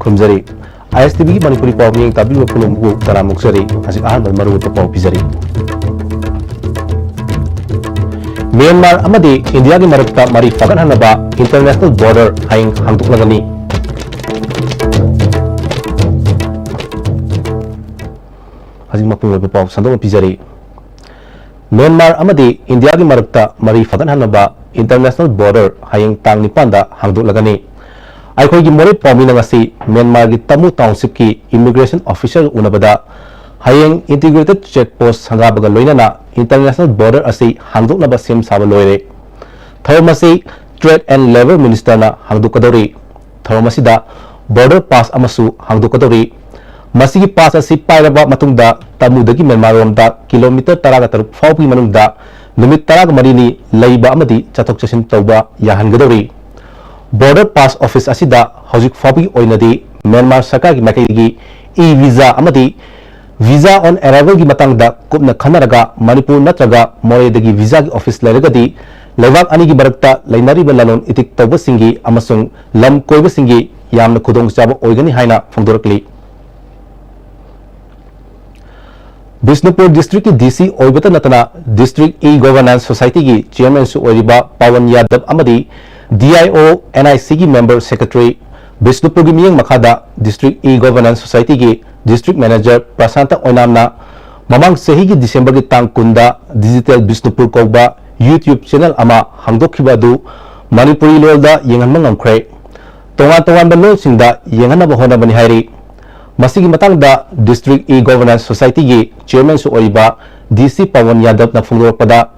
ꯈꯨꯔꯨꯝꯖꯔꯤ ISTV Manipuri Paw Miyeng Tabiwa Pulumbu Tara Muksari Asik Ahmad Maru Paw Pizari Myanmar amadi India ki marakta mari fagan hanaba international border haying hangtuk lagani Asik Mapung Paw Sandong Pizari Myanmar amadi India ki marakta mari fagan hanaba international border haying tang nipanda hangtuk lagani Aikoi ki mori pawmi ngasi Myanmar ki Tamu Township ki immigration officer unabada hayeng integrated checkpost hangabaga loinana international border asi hangduk naba sem saba loire tharmasi trade and labor minister na hangduk kadori tharmasida border pass amasu hangduk kadori masigi pass asi pairaba matungda tamudagi Myanmar romda kilometer 13 fawpi manungda numit 13 ni leiba amadi chathok chasin tawba yahangadori border pass office asida hojik fawpi oinadi Myanmar sarkar gi makai e visa amadi Visa on arrival ki matang da kupna khanaraga Manipur natraga More dagi visa ki office lairagadi Laibak ani ki barakta lainari balalon itik tawba singi amasung lam koiba singi yamna khudong chaba oigani haina phongdorakli Bishnupur district ki DC oibata natana district e-governance society ki chairman su oiriba Pawan Yadav amadi DIO NIC ki member secretary Bishnupur ki miyeng makhada district e-governance society ki District Manager Prasanta Oinamna Mamang Sehi ki December ki tang kunda Digital Bishnupur Kogba YouTube channel ama hangdokhiba du Manipuri lolda yengan mangamkhre tongan ba lol singda yengan ba hona bani hairi masigi matang da District E-Governance Society ki chairman su oiba DC Pawan Yadav na phungdorpada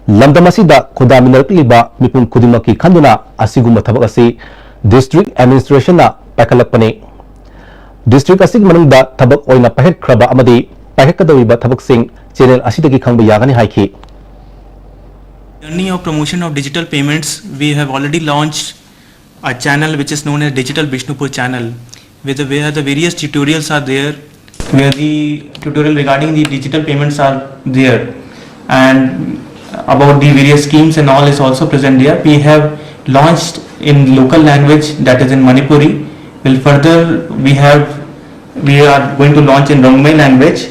lamdamasi da khodaminarkliba mipum khudimaki khanduna asiguma thabak asi District Administration na pakalakpane District asig manungda thabak oina pahek khraba amadi pahek kadawiba thabak sing channel asidagi khangba yagani haiki Journey of promotion of digital payments, we have already launched a channel which is known as Digital Bishnupur channel, where the various tutorials are there, where the tutorial regarding the digital payments are there, and about the various schemes and all is also present there. We have launched in local language, that is in Manipuri. Will further we are going to launch in Rongmei language,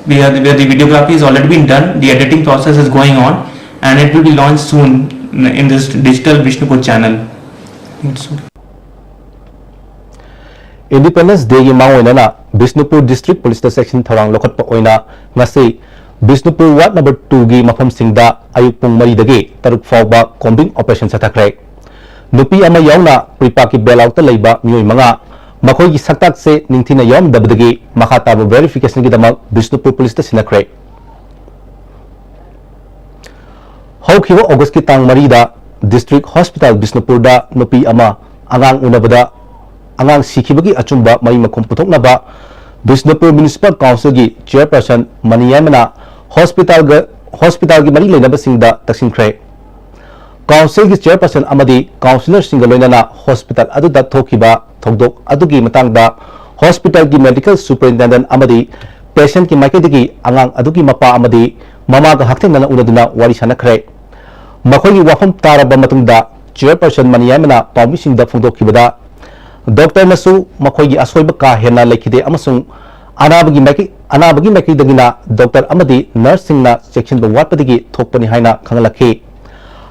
where the videography has already been done, the editing process is going on, and it will be launched soon in this Digital Bishnupur channel. Independence Day ki mangoina na Bishnupur District Police Section Tharang lokhatpa oina ngasi Bishnupur Ward number 2 gi mafam singda ayuk pung 3 dagi 3 fawba combing operation sathakre Nupi ama yauna pripaki bailout ta leiba mioi manga makhoi gi saktak se ningthina yom dabdagi makhata ba verification gi damak Bishnupur police ta sinakre Hawkiwa August ki tang 3 da district hospital Bishnupur da nupi ama angang unabada angang sikhibagi achumba mai makhum puthoknaba Bishnupur Municipal Council gi chairperson Maniyamana hospital gi mari leinaba singda taksinkre Council ki chairperson amadi councillor singaloinana hospital aduda thokiba thokdok adugi matangda hospital ki medical superintendent amadi patient ki maikadagi angang adugi mapa amadi mama ga hakthengna unaduna wari sanakhre makhoi gi wafam taraba matungda chairperson Maniyamana pawmi singda phongdokkibada doctor nasu makhoi gi asoiba ka hena lekhide amasung anabagi maiki dagina doctor amadi nurse singna section ba watpadagi thokpani haina khangalakhi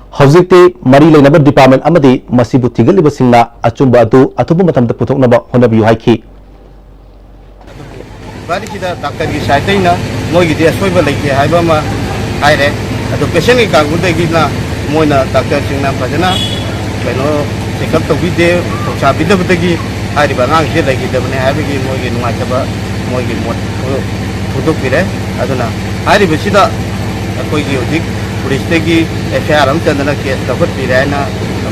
Hawjikte mari leinaba department amadi masibu thigaliba singna achumba adu athubu matamda puthoknaba honabiyu haiki Bari kita doctor gi saitaina moi gi asoiba leike haiba ma haire adu patient gi kangudai gi na moina doctor singna phajana keno checkup to bide to chabida bidagi hariba ngang se leike dabne haiba gi moi gi nunga chaba moi gi mot puthok pire aduna hariba sida koi gi hojik police की FIR हम Chandana case तफत पिरायना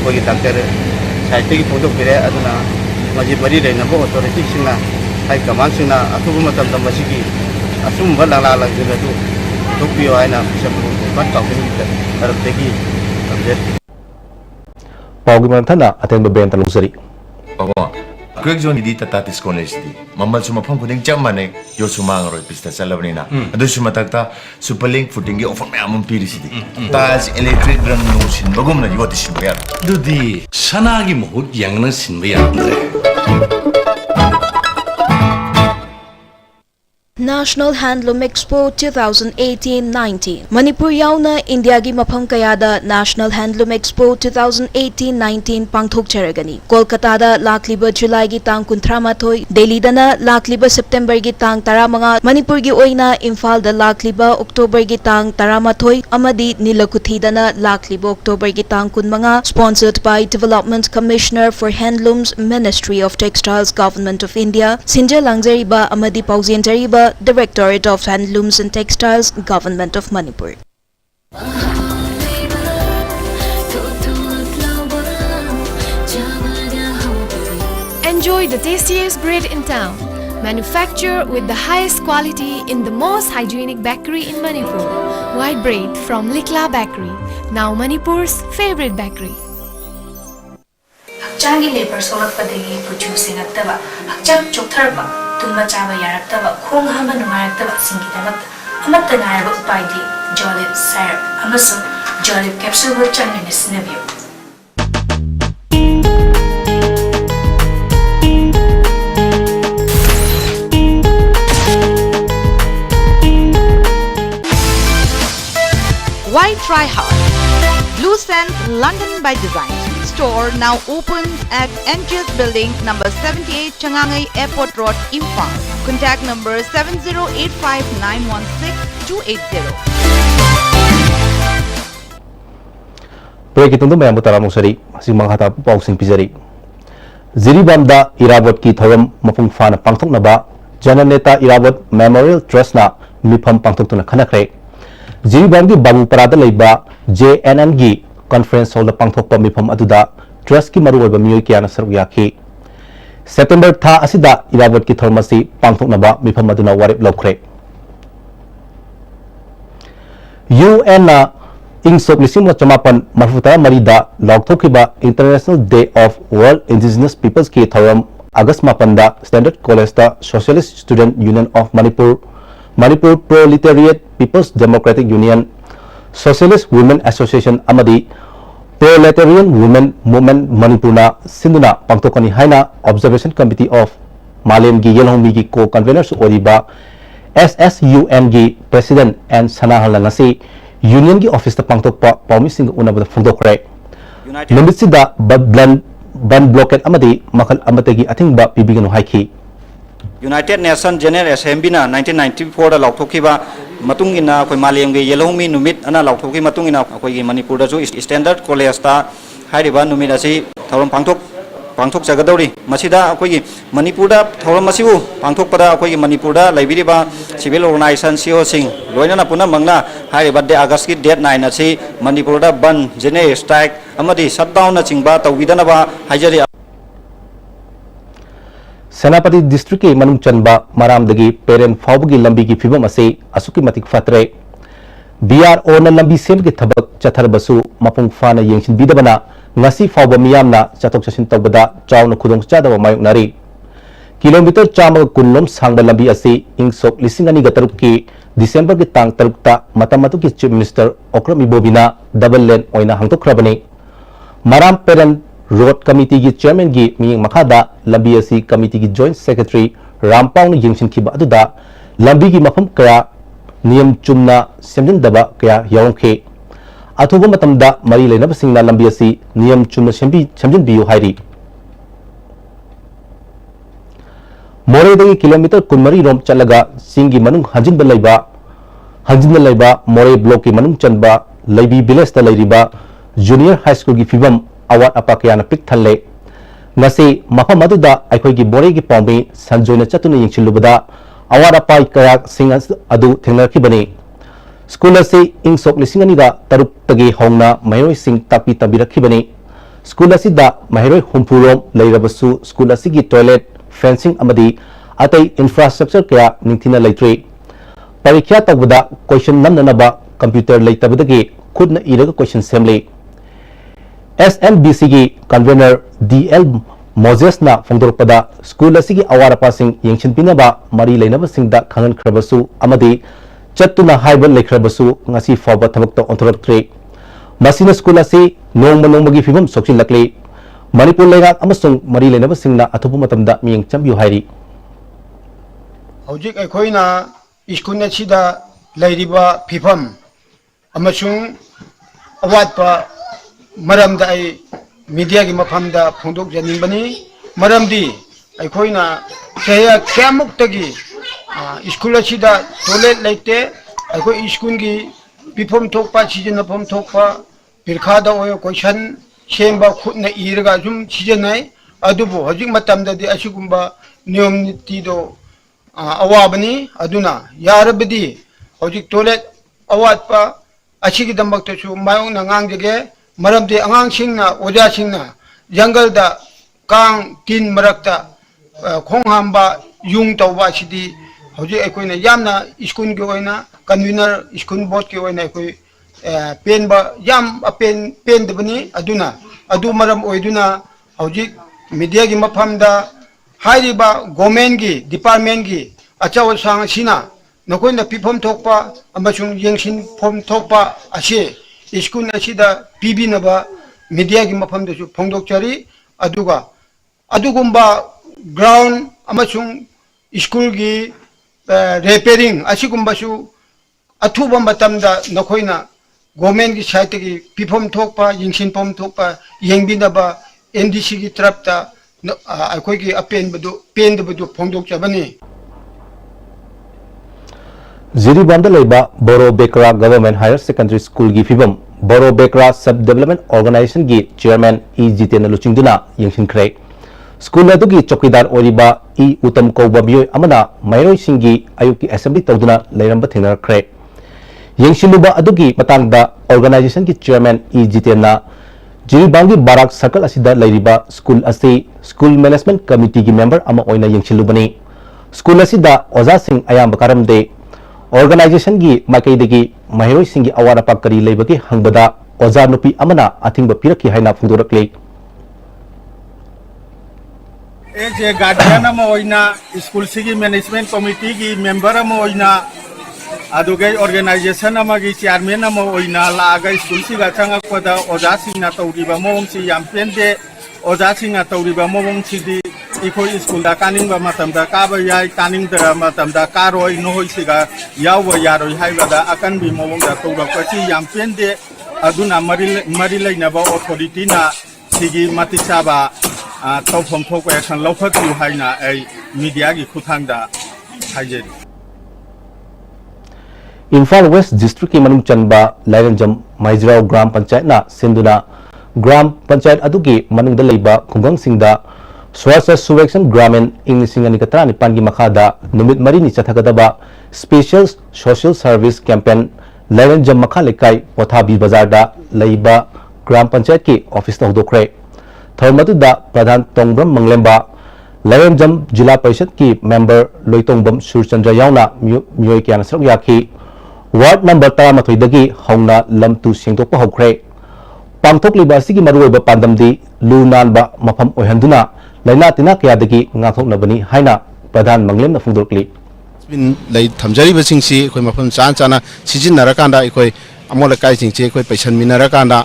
कोई doctor site की photo पिराय अदुना मजी मरी लेना बो authority सिंगना high command सिंगना अथुबु मतम दम मसिगी असुम बलाला लगदे दु टोपियो आइना सब बट टॉपिंग तरफ देखी अपडेट पावगी मंथना अतेंब बेंत लुसरी Greg John di tatatis college di mamal suma phang kuding chamane yo suma ngaroi pista salabni na adu suma takta superlink footing gi offer me amum pirisi di tas electric rang no sin bagum na yo tisin bayar dudi sana gi mohut yang na sin bayar andre National Handloom Expo 2018-19. Manipur yauna India gi mafam kayada National Handloom Expo 2018-19 pangthok charagani. Kolkata da lakliba July gi tang 13, Delhi dana lakliba September gi tang 15, Manipur gi oina Imphal da lakliba October gi tang 13, amadi Nilakuthi dana lakliba October gi tang 15, sponsored by Development Commissioner for Handlooms, Ministry of Textiles, Government of India, Sinja Langjariba amadi Pauzianjariba, Directorate of Handlooms and Textiles, Government of Manipur. Enjoy the tastiest bread in town. Manufactured with the highest quality in the most hygienic bakery in Manipur. White bread from Likla Bakery, now Manipur's favorite bakery. Hakchangi labor solakpadagi producing aktaba, hakchang choktarba, tumba chaba yaraktaba, khong hama nungaraktaba singidamak, amatta ngaraba upaidi, Jolib syrup, amasung Jolib capsule wo chanmina sinabyo. Why try hard? Blue Sense London by Design store now open at NGS Building number 78 Changangai Airport Road, Imphal. Contact number 7085916280. Break itong mayam utara mong sari si mga hata pausing pizari. Ziribamda Irabot ki thoram mapung fana pangtok na ba Jananeta Irabot Memorial Trust na mipam pangtok to na kanakre. Ziribam gi babu parada leiba JNN gi conference hall na pangtok pa mipam aduda trust ki maru ba miyoy kiya na saruk yakhi. September tha asida Irabot ki thormasi pangtok na ba mipam aduna warip lokre. UN na Ingsok lising mo chamapan marfuta marida logthokiba International Day of World Indigenous Peoples ki thoram August mapanda Standard College da Socialist Student Union of Manipur, Manipur Proletariat People's Democratic Union, Socialist Women Association amadi Proletarian Women Movement Manipur na sinduna pangtokani haina Observation Committee of Malem gi Yelhongmi gi co-convener su oriba SSUN gi President and Sanahal ngasi Union gi office ta pangtok pa promising unabada phungdokre numisida ban blockade amadi makal amatagi athingba pibigano haiki United Nations General Assembly na 1994 da lauthokiba matungina khoi malemge yelhongmi numit ana lauthoki matungina khoi gi Manipur da ju Standard College ta hairiba numit asi thorom pangthok jagadori masida khoi gi Manipur da thorom masibu pangthok pada khoi gi Manipur da laibiriba civil organization CEO sing loina puna mangna hairiba de August ki date 9 asi Manipur da ban general strike amadi shutdown na chingba tawidana ba haijari Senapati District ke manung chanba maramdagi parent fawgi lambi ki fibam ase asuki matik fatre BRO na lambi sem ki thabak chathar basu mapung fana yengshin bidabana ngasi fawba miyamna chatok chasin tawbada chawna khudong chada ba mayuk nari kilometer chama kunlom sangba lambi ase ingsok lisingani gataruk ki December ki tang tarukta matamatu ki Chief Minister Okram Ibobina double lane oina hangtokrabani maram parent Road Committee ki Chairman ki miying makada lambi asi committee ki Joint Secretary Rampang ni yengshin kiba aduda lambi ki mafam kaya niyam chumna semjin daba kaya yawongke athuba matamda mari leinaba singna lambi asi niyam chumna semjin biyu hairi More dagi kilometer kunmari rom chalaga singi manung hanjin laiba More block ki manung chanba laibi village ta lairiba Junior High School ki fibam awat apa kaya pik thalle ngasi mafam aduda aikhoi gi More gi pawmi sanjoina chatuna yingchilubada awat apa kaya sing adu thengnar ki bani school ase ingsok lisingani ga taruk tagi hongna mairoi sing tapi tabirakhi bani school ase da mairoi humpurom leirabasu school ase gi toilet fencing amadi atai infrastructure kaya ningthina leitre parikya tawbada question namnanaba computer leitabadagi khudna iraga question semle SNBC ki convener DL Moses na fongdorpada school asigi awara passing yengshin pinaba mari leinaba singda khangan khrabasu amadi chattuna haiba lekhrabasu ngasi fawba thabakta onthoratre masina school asi nongmagi fibam soksin lakle Manipur lerak amasung mari leinaba singna athupu matamda miyeng chambiu hairi hojik aikoina school असिदा लैरिबा फिफम अमसुंग अवाटपा मरमदा आई media की मफमदा फोंदोक जनिंबनी मरमदी अखोइना चया क्यामुक्तगी स्कूल असिदा टॉयलेट लेते अखोइ स्कूल की पिफम थोकपा सिजनफम थोकपा पिरखादा ओयो क्वेश्चन सेंबा खुदना इरगा जुम सिजनाय अदुबो हजिक मतमददी असिगुंबा नियम नीतिदो अवाबनी अदुना यारबदी हजिक टॉयलेट अवाटपा असिगिदमक्तसु मायोंगना ngangjage मरमदे आंगांसिंगना ओजासिंगना जंगलदा कांग तीन मरक्ता खोंहांबा युंग तौबा सिदी हजिक अखोइना यामना स्कूल के ओइना कन्वीनर स्कूल बोर्ड के ओइना अखोइ पेनबा याम अपेन पेनदबनी अदुना अदु मरम ओइदुना हजिक मीडिया की मफमदा हाइरिबा गवर्नमेंट की डिपार्टमेंट की अचाव सांग सिना नकोइना पिफम थोकपा अमसुंग यंगसिन फम थोकपा असे स्कूल असिदा पीबीनबा मीडिया की मफमदसु फोंदोकचरी अदुगा अदुगुंबा ग्राउंड अमसुंग स्कूल की रिपेयरिंग असिगुंबासु अथुबा मतमदा नकोइना गवर्नमेंट की साइड की पिफम थोकपा यंगसिन फम थोकपा यंगबिनबा एनडीसी की तरफता अखोई की अपेनबदु पेनदबदु फोंदोकचबनी जिरीबामदा लेबा बोरो बेकरा गवर्नमेंट हायर सेकेंडरी स्कूल की फिबम बोरो बेकरा सब डेवलपमेंट ऑर्गेनाइजेशन की चेयरमैन ई जितेन लुचिंगदुना यंगसिनख्रे स्कूल अदुगी चौकीदार ओरिबा ई उत्तम कौबा मियोय अमना मैरोय सिंगी अयुक्की असेंबली तौदुना लेरंबा थेंगरख्रे यंगसिनुबा अदुगी मतंगदा ऑर्गेनाइजेशन की चेयरमैन ई जितेना जिरीबांगी बाराक सर्कल असिदा लेरिबा स्कूल असी स्कूल मैनेजमेंट कमिटी की मेंबर अमा ओइना यंगसिलुबनी स्कूल असिदा ओजा सिंह अयाम बकारमदे ऑर्गेनाइजेशन की माइकैदगी महिरोय सिंगी अवारपा करी लेबगी हंगबदा ओजा नुपी अमना अथिंग पिरकी हाइना फोंदोरकले एज ए गार्डियन अमा ओइना स्कूल सिगी मैनेजमेंट कमिटी की मेंबर अमा ओइना अदुगै ऑर्गेनाइजेशन अमागी चेयरमैन अमा ओइना लागा स्कूल सिगा चंगकपदा ओजा सिंगना तौरिबा मोंगसी याम पेंदे ओजा सिंगना तौरिबा मोंगसीदी इखोई स्कूल दा कानिंगबा मतमदा काबा याय कानिंगदरा मतमदा कारोय नोहोय सिगा यावबा यारोय हाइबदा अकनबी मोंगदा तौरकपची याम पेंदे अदुना मरी लेनबा अथॉरिटी ना सिगी मतिसाबा तौफम थोक एक्शन लौखत्रिउ हाइना ऐ मीडिया की खुथांगदा हाइजेरी इम्फाल वेस्ट डिस्ट्रिक्ट की मनुंग चनबा लाइरंजम माइजराव ग्राम पंचायत ना सिंधुना ग्राम पंचायत अदुगी मनुंगदा लेबा खुंगंगसिंगदा स्वास्थ्य सुरक्षण ग्रामीण इंग सिंगनी कतरा निपान की मखादा नुमित मरीनी चथगदबा स्पेशल सोशल सर्विस कैंपेन लाइरंजम मखा लेकाई पोथाबी बाजारदा लेबा ग्राम पंचायत की ऑफिस होदोखरे थर्मदुदा प्रधान तोंगब्रम मंगलेम्बा लाइरंजम जिला परिषद की मेंबर लोइतोंगबम सूरचंद्र यावना मियोय क्याना सरक याखी वार्ड नंबर 13 हौना लमतु सेंगतोकपा हौख्रे पांगथोकलिबा सिगी मरुओइबा पांदमदी लु नानबा मफम ओहंदुना लाइना तिना कयादगी ngathoknabani haina प्रधान मंगलेमना फोंदोरकली लै थमजरिबसिंगसी अखोय मफम चान चाना सिजिननरकांदा अखोय अमोल कायसिंगचे अखोय पैसनमिनरकांदा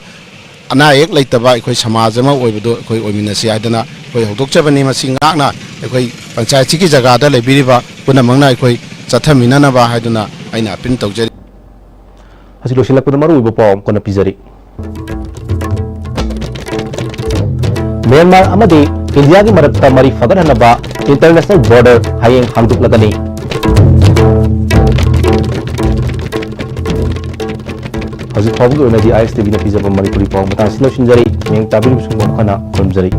अना एक लैतबा अखोय समाज अमा ओइबदो अखोय ओइमिनसी आइदना अखोय हौदोकचबनी मसिंगाकना अखोय पंचायत की जगह लेबिरिबा पुनमंगना अखोय चथमिननबा हाइदुना आइना पिन तौजरी हसी लोसिलकपद मरुइबा पाव कोना पिजरी म्यांमार अमदी इंडिया की मरक्ता मरी फगरहनबा इंटरनेशनल बॉर्डर हायेंग हांगदुकलगनी हजी फावगी ओनदी आईएसटीवी ना पिजबा मणिपुरी पाव मता सिलोसिनजरी मेंग ताबिर सुंगम खना खुमजरी